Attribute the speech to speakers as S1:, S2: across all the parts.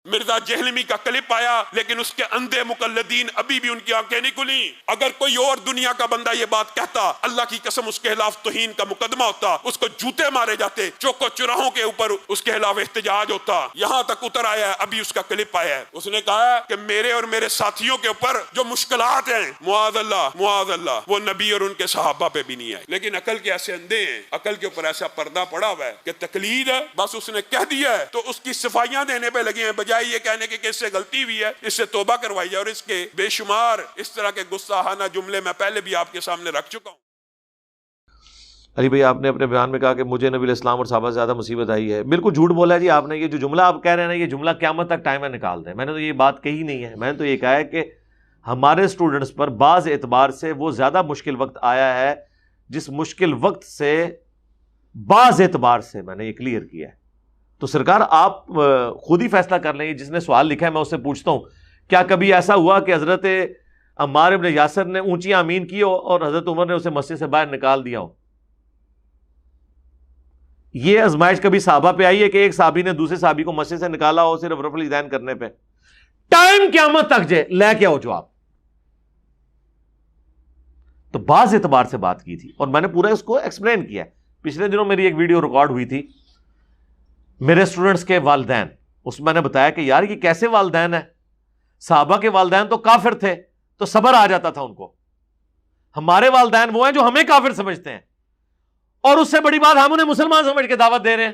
S1: مرزا جہلمی کا کلپ آیا لیکن اس کے اندھے مقلدین ابھی بھی ان کی آنکھیں نہیں کھلیں. اگر کوئی اور دنیا کا بندہ یہ بات کہتا اللہ کی قسم اس کے خلاف توہین کا مقدمہ ہوتا, اس کو جوتے مارے جاتے, چوکو چراہوں کے اوپر اس کے خلاف احتجاج ہوتا. یہاں تک اتر آیا ہے, ابھی اس کا کلپ آیا ہے. اس نے کہا کہ میرے اور میرے ساتھیوں کے اوپر جو مشکلات ہیں معاذ اللہ وہ نبی اور ان کے صحابہ پہ بھی نہیں آئے. لیکن عقل کے ایسے اندھے ہیں, عقل کے اوپر ایسا پردہ پڑا ہوا ہے کہ تقلید ہے, بس اس نے کہہ دیا ہے تو اس کی صفائیاں دینے پہ لگے ہیں, بجائے یہ کہنے کہ اس سے غلطی ہوئی ہے, اس سے توبہ کروائی جائے. اور اس کے بے شمار اس طرح کے گستاخانہ جملے میں پہلے بھی آپ کے سامنے رکھ چکا ہوں.
S2: علی بھائی آپ نے اپنے بیان میں کہا کہ مجھے نبی علیہ السلام اور صحابہ سے زیادہ مصیبت آئی ہے. بالکل جھوٹ بولا ہے جی آپ نے. یہ جو جملہ آپ کہہ رہے ہیں نا, یہ جملہ قیامت تک ٹائم میں نکال دیں. میں نے تو یہ بات کہی نہیں ہے. میں نے تو یہ کہا ہے کہ ہمارے اسٹوڈنٹس پر بعض اعتبار سے وہ زیادہ مشکل وقت آیا ہے جس مشکل وقت سے بعض اعتبار سے میں نے یہ کلیئر کیا ہے. تو سرکار آپ خود ہی فیصلہ کر لیں. جس نے سوال لکھا ہے میں اس سے پوچھتا ہوں, کیا کبھی ایسا ہوا کہ حضرت عمار ابن یاسر نے اونچی آمین کی ہو اور حضرت عمر نے اسے مسجد سے باہر نکال دیا ہو؟ یہ آزمائش کبھی صحابہ پہ آئی ہے کہ ایک صحابی نے دوسرے صحابی کو مسجد سے نکالا ہو صرف رفع الیدین کرنے پہ؟ ٹائم قیامت تک جے لے کے آؤ جواب. تو بعض اعتبار سے بات کی تھی اور میں نے پورا اس کو ایکسپلین کیا ہے. پچھلے دنوں میری ایک ویڈیو ریکارڈ ہوئی تھی میرے اسٹوڈنٹس کے والدین. اس میں نے بتایا کہ یار یہ کیسے والدین ہیں, صحابہ کے والدین تو کافر تھے تو صبر آ جاتا تھا ان کو. ہمارے والدین وہ ہیں جو ہمیں کافر سمجھتے ہیں اور اس سے بڑی بات ہم انہیں مسلمان سمجھ کے دعوت دے رہے ہیں.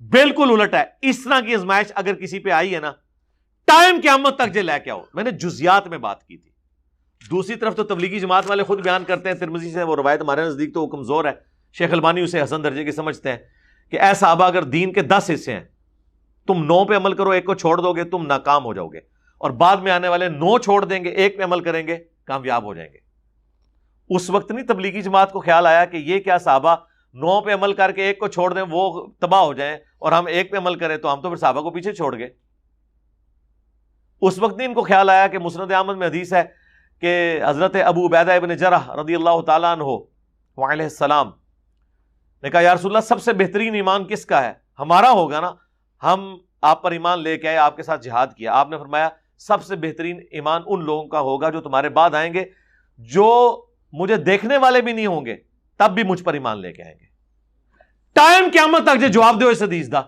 S2: بالکل الٹ ہے. اس طرح کی آزمائش اگر کسی پہ آئی ہے نا, ٹائم قیامت تک جے لے کے آؤ. میں نے جزیات میں بات کی تھی. دوسری طرف تو تبلیغی جماعت والے خود بیان کرتے ہیں ترمذی سے, وہ روایت ہمارے نزدیک تو وہ کمزور ہے. شیخ البانی اسے حسن درجے کی سمجھتے ہیں کہ اے صحابہ اگر دین کے 10 حصے ہیں, تم 9 پہ عمل کرو, ایک کو چھوڑ دو گے تم ناکام ہو جاؤ گے, اور بعد میں آنے والے 9 چھوڑ دیں گے, ایک پہ عمل کریں گے, کامیاب ہو جائیں گے. اس وقت نہیں تبلیغی جماعت کو خیال آیا کہ یہ کیا صحابہ 9 پہ عمل کر کے ایک کو چھوڑ دیں وہ تباہ ہو جائیں, اور ہم ایک پہ عمل کریں تو ہم تو پھر صحابہ کو پیچھے چھوڑ گئے. اس وقت نہیں ان کو خیال آیا کہ مسند احمد میں حدیث ہے کہ حضرت ابو عبیدہ ابن جرح رضی اللہ تعالیٰ عنہ وعلیہ السلام نے کہا یا رسول اللہ سب سے بہترین ایمان کس کا ہے؟ ہمارا ہوگا نا, ہم آپ پر ایمان لے کے آئے, آپ کے ساتھ جہاد کیا. آپ نے فرمایا سب سے بہترین ایمان ان لوگوں کا ہوگا جو تمہارے بعد آئیں گے, جو مجھے دیکھنے والے بھی نہیں ہوں گے تب بھی مجھ پر ایمان لے کے آئیں گے. ٹائم قیامت تک جو جواب دو اس حدیث دا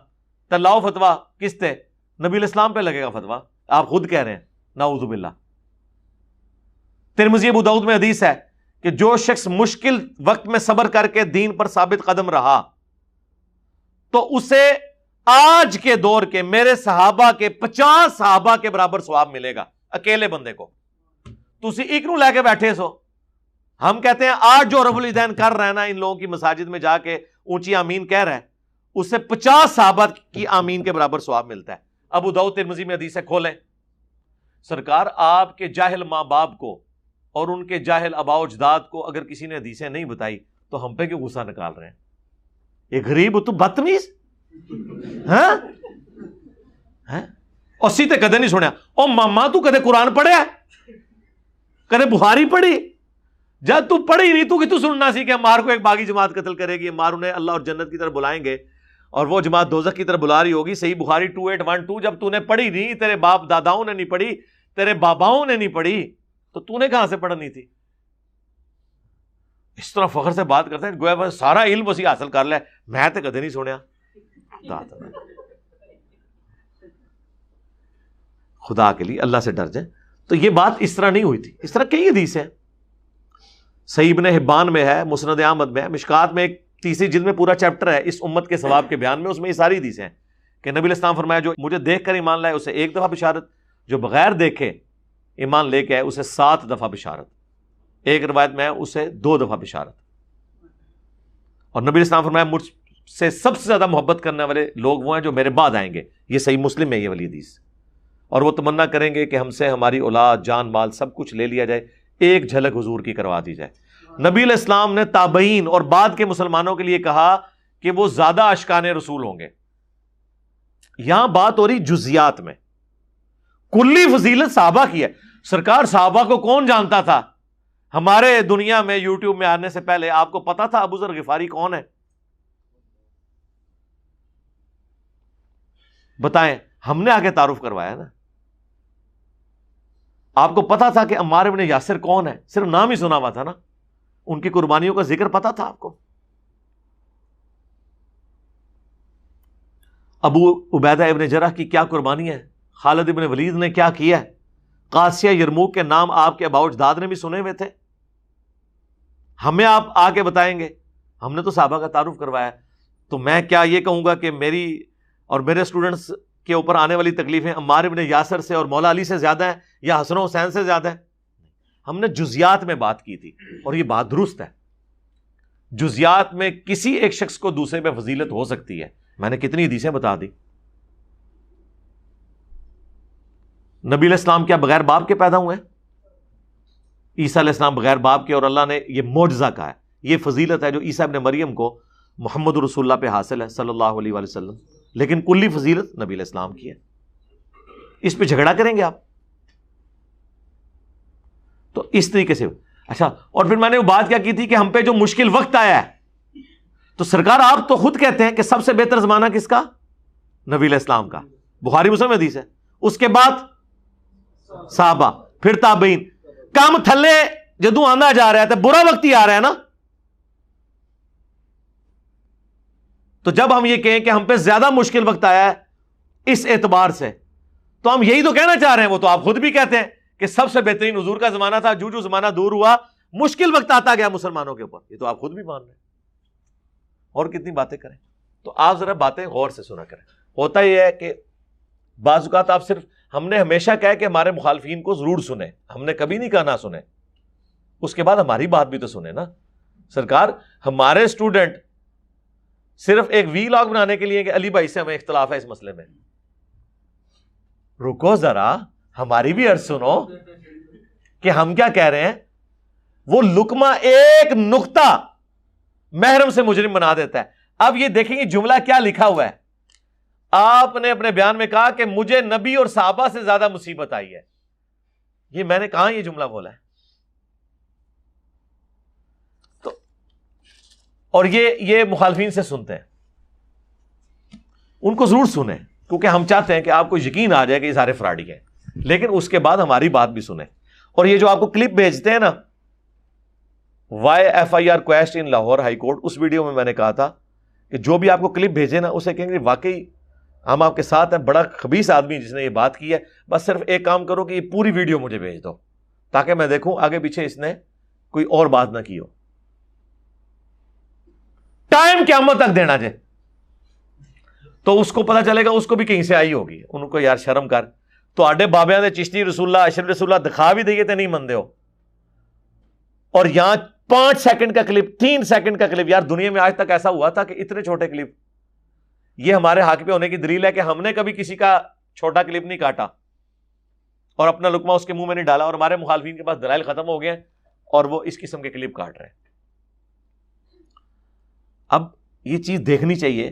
S2: تے لاؤ فتوا کس تے؟ نبی الاسلام پہ لگے گا فتوا. آپ خود کہہ رہے ہیں نعوذ باللہ. ترمذی ابو داؤد میں حدیث ہے کہ جو شخص مشکل وقت میں صبر کر کے دین پر ثابت قدم رہا تو اسے آج کے دور کے میرے صحابہ کے 50 صحابہ کے برابر ثواب ملے گا اکیلے بندے کو. تسی ایک نو لے کے بیٹھے سو. ہم کہتے ہیں آج جو رفع الیدین کر رہا ہے نا ان لوگوں کی مساجد میں جا کے اونچی آمین کہہ رہا ہے, اس سے 50 صحابہ کی آمین کے برابر ثواب ملتا ہے. ابو داؤد ترمذی میں حدیث ہے, کھولیں. سرکار آپ کے جاہل ماں باپ کو اور ان کے جاہل آباء و اجداد کو اگر کسی نے حدیثیں نہیں بتائی تو ہم پہ کیوں غصہ نکال رہے ہیں؟ یہ غریب تو بدتمیز ہاں اور سیتے کدے نہیں سنیا. او ماما تو کدے قرآن پڑھیا کدے بخاری پڑھی؟ جب تو پڑھی نہیں تو کہ تو سننا سی کہ عمار کو ایک باغی جماعت قتل کرے گی, عمار انہیں اللہ اور جنت کی طرف بلائیں گے اور وہ جماعت دوزخ کی طرف بلا رہی ہوگی. صحیح بخاری 2812. جب تو نے پڑھی نہیں, تیرے باپ داداؤں نے نہیں پڑھی, تیرے باباؤں نے نہیں پڑھی, تو تو نے کہاں سے پڑھنی تھی؟ اس طرح فخر سے بات کرتے ہیں گویا بس سارا علم اسی حاصل کر لے. میں تو کدے نہیں سنیا. خدا کے لیے اللہ سے ڈر جائیں. تو یہ بات اس طرح نہیں ہوئی تھی. اس طرح کئی حدیث ہیں, صحیح ابن حبان میں ہے, مسند احمد میں ہے, مشکات میں ایک تیسری جلد میں پورا چیپٹر ہے اس امت کے ثواب کے بیان میں. اس میں یہ ساری حدیثیں ہیں کہ نبی علیہ السلام فرمایا جو مجھے دیکھ کر ایمان لائے اسے 1 دفعہ بشارت, جو بغیر دیکھے ایمان لے کے آئے اسے 7 دفعہ بشارت, ایک روایت میں ہے اسے 2 دفعہ بشارت. اور نبی علیہ السلام فرمایا مجھ سے سب سے زیادہ محبت کرنے والے لوگ وہ ہیں جو میرے بعد آئیں گے. یہ صحیح مسلم میں یہ والی حدیث. اور وہ تمنا کریں گے کہ ہم سے ہماری اولاد جان مال سب کچھ لے لیا جائے, ایک جھلک حضور کی کروا دی جائے. نبی علیہ السلام نے تابعین اور بعد کے مسلمانوں کے لیے کہا کہ وہ زیادہ اشکان رسول ہوں گے. یہاں بات ہو رہی جزیات میں, کلی فضیلت صحابہ کی ہے. سرکار صحابہ کو کون جانتا تھا؟ ہمارے دنیا میں یوٹیوب میں آنے سے پہلے آپ کو پتا تھا ابو ذر غفاری کون ہے؟ بتائیں، ہم نے آگے تعارف کروایا نا. آپ کو پتا تھا کہ عمار ابن یاسر کون ہے؟ صرف نام ہی سنا ہوا تھا نا. ان کی قربانیوں کا ذکر پتا تھا آپ کو. ابو عبیدہ ابن جرح کی کیا قربانی ہے، خالد ابن ولید نے کیا کیا ہے، قاسیہ یرموک کے نام آپ کے اباؤ اجداد نے بھی سنے ہوئے تھے. ہمیں آپ آ کے بتائیں گے؟ ہم نے تو صحابہ کا تعارف کروایا. تو میں کیا یہ کہوں گا کہ میری اور میرے سٹوڈنٹس کے اوپر آنے والی تکلیفیں عمار ابن یاسر سے اور مولا علی سے زیادہ ہیں یا حسن و حسین سے زیادہ ہیں؟ ہم نے جزیات میں بات کی تھی، اور یہ بات درست ہے. جزیات میں کسی ایک شخص کو دوسرے پہ فضیلت ہو سکتی ہے. میں نے کتنی حدیثیں بتا دی. نبی علیہ السلام کیا بغیر باپ کے پیدا ہوئے؟ عیسیٰ علیہ السلام بغیر باپ کے، اور اللہ نے یہ معجزہ کہا ہے. یہ فضیلت ہے جو عیسیٰ ابن مریم کو محمد رسول اللہ پہ حاصل ہے صلی اللہ علیہ وآلہ وسلم. لیکن کلی فضیلت نبی علیہ السلام کی ہے. اس پہ جھگڑا کریں گے آپ؟ تو اس طریقے سے. اچھا، اور پھر میں نے وہ بات کیا کی تھی کہ ہم پہ جو مشکل وقت آیا ہے، تو سرکار آپ تو خود کہتے ہیں کہ سب سے بہتر زمانہ کس کا؟ نبی علیہ السلام کا. بخاری مسلم حدیث ہے. اس کے بعد صحابہ، پھر تابعین. کام تھلے جدوں آنا جا رہا ہے تو برا وقت ہی آ رہا ہے نا. تو جب ہم یہ کہیں کہ ہم پہ زیادہ مشکل وقت آیا ہے اس اعتبار سے، تو ہم یہی تو کہنا چاہ رہے ہیں. وہ تو آپ خود بھی کہتے ہیں کہ سب سے بہترین حضور کا زمانہ تھا، جو زمانہ دور ہوا مشکل وقت آتا گیا مسلمانوں کے اوپر. یہ تو آپ خود بھی مان رہے ہیں. اور کتنی باتیں کریں. تو آپ ذرا باتیں غور سے سنا کریں. ہوتا یہ ہے کہ بعض اوقات آپ صرف، ہم نے ہمیشہ کہا کہ ہمارے مخالفین کو ضرور سنیں، ہم نے کبھی نہیں کہا نہ سنیں. اس کے بعد ہماری بات بھی تو سنیں نا. سرکار ہمارے اسٹوڈنٹ صرف ایک وی لاگ بنانے کے لیے کہ علی بھائی سے ہمیں اختلاف ہے اس مسئلے میں. رکو ذرا، ہماری بھی عرض سنو کہ ہم کیا کہہ رہے ہیں. وہ لقمہ ایک نقطہ محرم سے مجرم بنا دیتا ہے. اب یہ دیکھیں گے جملہ کیا لکھا ہوا ہے. آپ نے اپنے بیان میں کہا کہ مجھے نبی اور صحابہ سے زیادہ مصیبت آئی ہے. یہ میں نے کہاں یہ جملہ بولا ہے؟ تو اور یہ مخالفین سے سنتے ہیں. ان کو ضرور سنیں، کیونکہ ہم چاہتے ہیں کہ آپ کو یقین آ جائے کہ یہ سارے فراڈی ہیں. لیکن اس کے بعد ہماری بات بھی سنیں. اور یہ جو آپ کو کلپ بھیجتے ہیں نا، YFIR کویسٹ ان لاہور ہائی کورٹ، اس ویڈیو میں نے کہا تھا کہ جو بھی آپ کو کلپ بھیجے نا، اسے کہیں گے واقعی ہم آپ کے ساتھ ہیں، بڑا خبیث آدمی جس نے یہ بات کی ہے. بس صرف ایک کام کرو کہ یہ پوری ویڈیو مجھے بھیج دو، تاکہ میں دیکھوں آگے پیچھے اس نے کوئی اور بات نہ کی ہو. ٹائم قیامت تک دینا جائے تو اس کو پتا چلے گا اس کو بھی کہیں سے آئی ہوگی. ان کو یار شرم کر، تو آڈے بابیاں دے چشتی رسول اللہ اشرف رسول اللہ دکھا بھی دئیے تے نہیں مندے ہو. اور یہاں 5 سیکنڈ کا کلپ، 3 سیکنڈ کا کلپ. یار دنیا میں آج تک ایسا ہوا تھا کہ اتنے چھوٹے کلپ؟ یہ ہمارے حق پہ ہونے کی دلیل ہے کہ ہم نے کبھی کسی کا چھوٹا کلپ نہیں کاٹا اور اپنا لقمہ اس کے منہ میں نہیں ڈالا. اور ہمارے مخالفین کے پاس دلائل ختم ہو گئے اور وہ اس قسم کے کلپ کاٹ رہے ہیں. اب یہ چیز دیکھنی چاہیے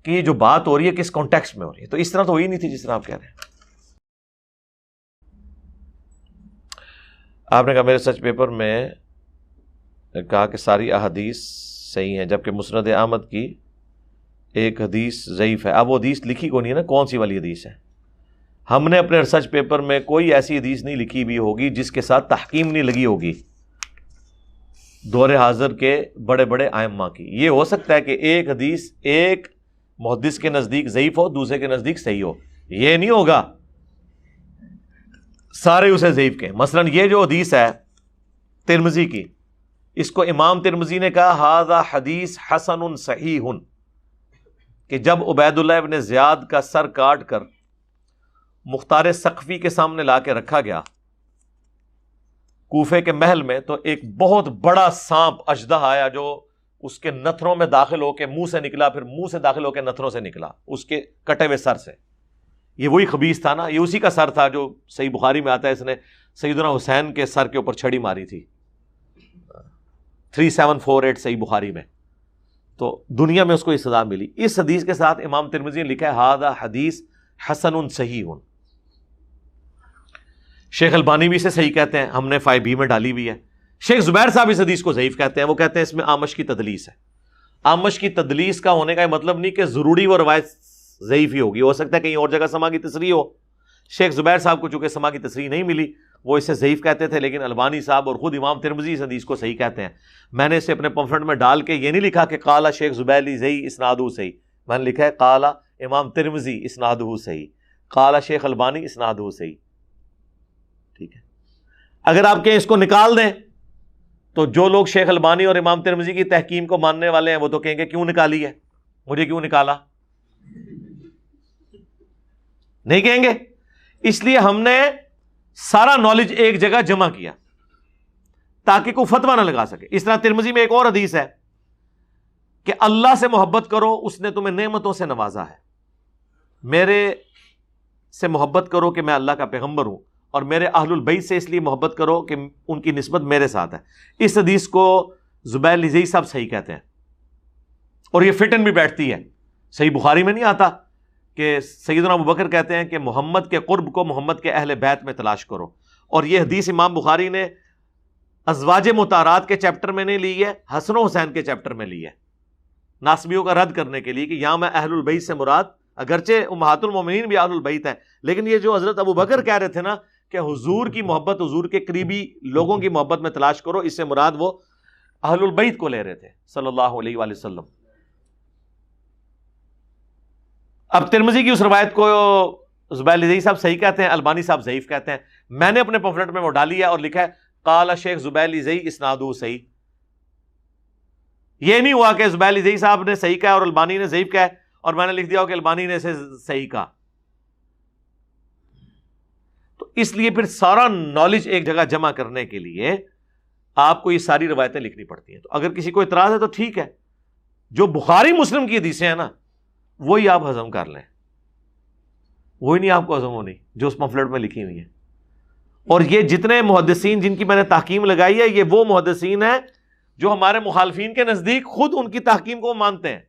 S2: کہ یہ جو بات ہو رہی ہے کس کانٹیکسٹ میں ہو رہی ہے. تو اس طرح تو ہوئی نہیں تھی جس طرح آپ کہہ رہے ہیں. آپ نے کہا میرے سچ پیپر میں کہا کہ ساری احادیث صحیح ہیں، جبکہ مسند احمد کی ایک حدیث ضعیف ہے. اب وہ حدیث لکھی کو نہیں ہے نا، کون سی والی حدیث ہے؟ ہم نے اپنے ریسرچ پیپر میں کوئی ایسی حدیث نہیں لکھی بھی ہوگی جس کے ساتھ تحکیم نہیں لگی ہوگی دور حاضر کے بڑے بڑے ائمہ کی. یہ ہو سکتا ہے کہ ایک حدیث ایک محدث کے نزدیک ضعیف ہو، دوسرے کے نزدیک صحیح ہو. یہ نہیں ہوگا سارے اسے ضعیف کہیں. مثلا یہ جو حدیث ہے ترمذی کی، اس کو امام ترمذی نے کہا ھذا حدیث حسن صحیح، کہ جب عبید اللہ ابن زیاد کا سر کاٹ کر مختار ثقفی کے سامنے لا کے رکھا گیا کوفے کے محل میں، تو ایک بہت بڑا سانپ اژدہا آیا جو اس کے نتھروں میں داخل ہو کے منہ سے نکلا، پھر منہ سے داخل ہو کے نتھروں سے نکلا اس کے کٹے ہوئے سر سے. یہ وہی خبیث تھا نا، یہ اسی کا سر تھا جو صحیح بخاری میں آتا ہے اس نے سیدنا حسین کے سر کے اوپر چھڑی ماری تھی. 3748 صحیح بخاری میں. تو دنیا میں اس کو یہ سزا ملی. اس حدیث کے ساتھ امام ترمذی نے لکھا ہے ھذا حدیث حسن صحیح. شیخ البانی بھی اسے صحیح کہتے ہیں، ہم نے 5B میں ڈالی ہوئی ہے. شیخ زبیر صاحب اس حدیث کو ضعیف کہتے ہیں. وہ کہتے ہیں اس میں آمش کی تدلیس ہے. آمش کی تدلیس کا ہونے کا مطلب نہیں کہ ضروری وہ روایت ضعیف ہی ہوگی، ہو سکتا ہے کہیں اور جگہ سما کی تصریح ہو. شیخ زبیر صاحب کو چونکہ سما کی تصریح نہیں ملی، وہ اسے ضعیف کہتے تھے، لیکن البانی صاحب اور خود امام ترمذی اس حدیث کو صحیح کہتے ہیں. میں نے اسے اپنے پمفلٹ میں ڈال کے یہ نہیں لکھا کہ قال شیخ زبیر صحیح اسنادہ صحیح، میں نے لکھا ہے قال امام ترمذی اسنادہ صحیح، قال شیخ البانی اسنادہ صحیح. ٹھیک ہے، اگر آپ کہیں اس کو نکال دیں تو جو لوگ شیخ البانی اور امام ترمذی کی تحکیم کو ماننے والے ہیں وہ تو کہیں گے کیوں نکالی ہے، مجھے کیوں نکالا؟ نہیں کہیں گے. اس لیے ہم نے سارا نالج ایک جگہ جمع کیا تاکہ کوئی فتویٰ نہ لگا سکے. اس طرح ترمذی میں ایک اور حدیث ہے کہ اللہ سے محبت کرو، اس نے تمہیں نعمتوں سے نوازا ہے. میرے سے محبت کرو کہ میں اللہ کا پیغمبر ہوں، اور میرے اہل البیت سے اس لیے محبت کرو کہ ان کی نسبت میرے ساتھ ہے. اس حدیث کو زبیر لزئی صاحب صحیح کہتے ہیں، اور یہ فٹن بھی بیٹھتی ہے. صحیح بخاری میں نہیں آتا کہ سیدنا ابوبکر کہتے ہیں کہ محمد کے قرب کو محمد کے اہل بیت میں تلاش کرو، اور یہ حدیث امام بخاری نے ازواج مطہرات کے چیپٹر میں نہیں لی ہے، حسن و حسین کے چیپٹر میں لی ہے، ناسبیوں کا رد کرنے کے لیے کہ یہاں میں اہل البیت سے مراد، اگرچہ امہات المومنین بھی اہل البیت ہیں، لیکن یہ جو حضرت ابوبکر کہہ رہے تھے نا کہ حضور کی محبت، حضور کے قریبی لوگوں کی محبت میں تلاش کرو، اس سے مراد وہ اہل البیت کو لے رہے تھے صلی اللہ علیہ وآلہ وسلم. اب ترمذی کی اس روایت کو زبیر لزئی صاحب صحیح کہتے ہیں، البانی صاحب ضعیف کہتے ہیں. میں نے اپنے پمفلٹ میں وہ ڈالی ہے اور لکھا ہے قال شیخ زبیر لزئی اسنادہ صحیح. یہ نہیں ہوا کہ زبیر لزئی صاحب نے صحیح کہا اور البانی نے ضعیف کہا اور میں نے لکھ دیا کہ البانی نے اسے صحیح کہا. تو اس لیے پھر سارا نالج ایک جگہ جمع کرنے کے لیے آپ کو یہ ساری روایتیں لکھنی پڑتی ہیں. تو اگر کسی کو اعتراض ہے تو ٹھیک ہے، جو بخاری مسلم کی حدیثیں ہیں نا وہی آپ ہضم کر لیں، وہی نہیں آپ کو ہضم ہونی جو اس پمفلٹ میں لکھی ہوئی ہے. اور یہ جتنے محدثین جن کی میں نے تحکیم لگائی ہے، یہ وہ محدثین ہیں جو ہمارے مخالفین کے نزدیک خود ان کی تحکیم کو مانتے ہیں.